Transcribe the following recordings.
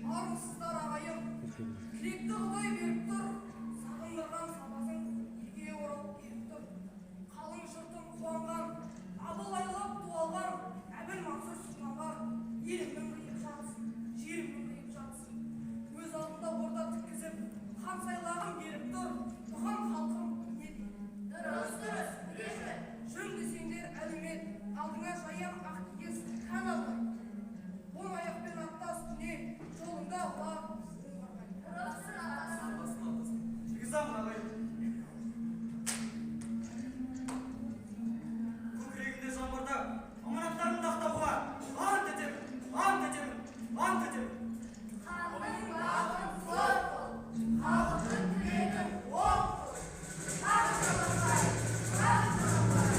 Армысыздар ағайын, тілекті құдай беріп тұр, сағындырған сабасын елге оралып келіп тұр. Қалың жұртын қуанған, абылайлап туалған, әбіл мансұр сұлтанға еліңнің қиып жатсын, жеріңнің қиып жатсын. Өз алдында орда тіккізіп, хан сайлағын беріп тұр, бұған халқым не дейді? Дұрыс, білесің. Жөн десеңдер әлеумет, алдыңа жаян ақ киіз хан алған. Он аяқпен атта үстіне, жолыңда ұла. Жигізам ағай. Көкірегінде жаңбырда аманаттарымды ақтауға ант етемін, ант етемін, ант етемін. Халқың бағын зор қыл, халқың тілегін ол қыл. Ақ жаманбай, ақ жаманбай.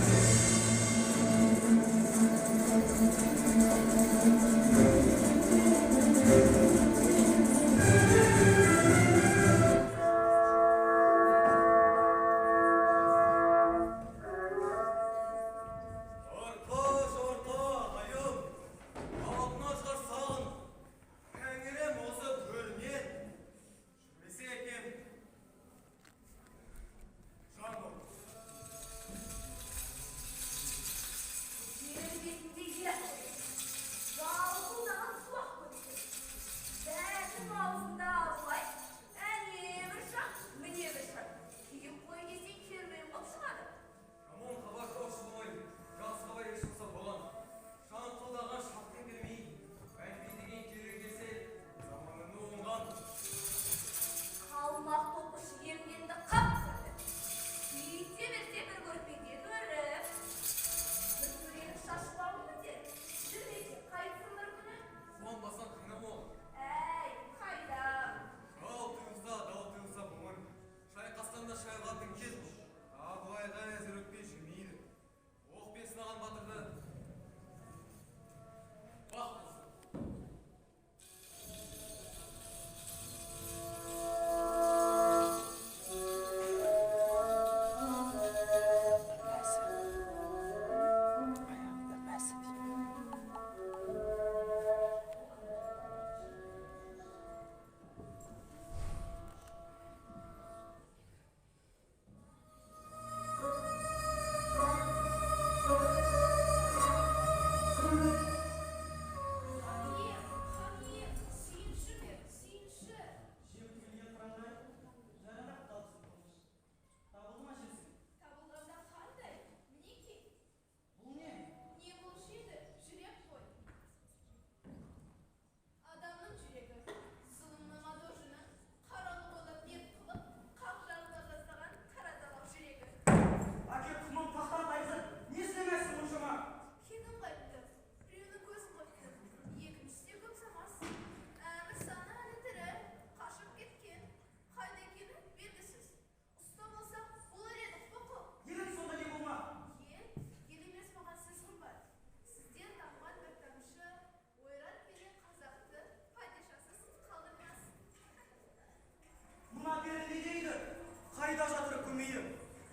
Қайда жатыр көмейі?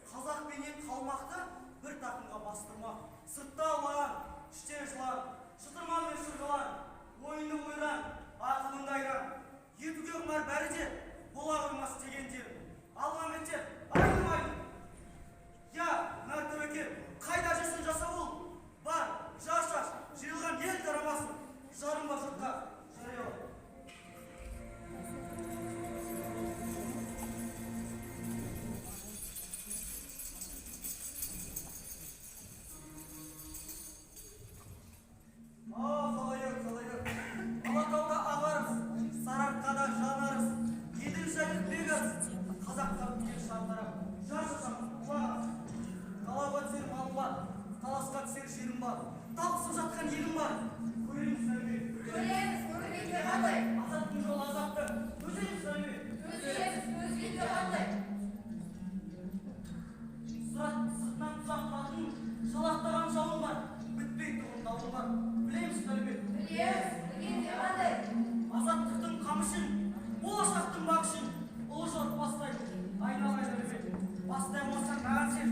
Қазақ пенен қалмақты бір тақымға бастырма. Сыртта ұлан, іште жылан, шытырман мен шырғалан, ойыны ойран, ақылында айран. Етуге құмар бәрі де, бола қоймас деген де. Алғаметте айырмайды. Я, мәртөбеке, қайда жесін жаса ол? Бар, жаш, жиылған ел тарамасын. Жарым бар жұртқа, жария. Алатауда ағарыз, Сарыарқада жанарыз, Еділ жайық бегіз, Қазаққа біткен шаңғара, жас құлағыз. Талаға түсер малым бар, таласқа түсер жерім бар, табысып жатқан елім бар. Көреміз сәлме. Көреміз, көргенде қандай? Азаттың жолы азапты, өземіз сәлме. Өземіз, өзгенде қандай? Сыртынан тұзақтардың жалақтаған жауын бар, бітпей тұғын дауын бар. Білеміз сәлме. Білеміз, білгенде қандай? Азаттықтың қамышын, болашақтың бағышын, ұлы жұрт бастайды. Айналай сәлме. Бастай болсаң маған сен.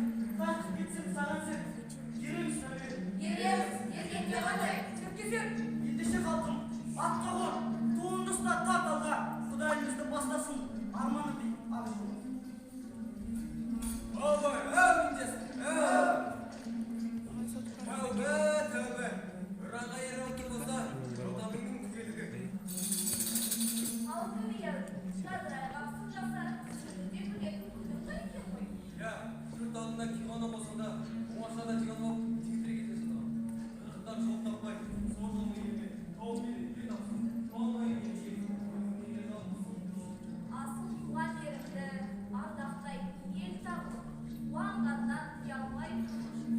ұялмай тыныш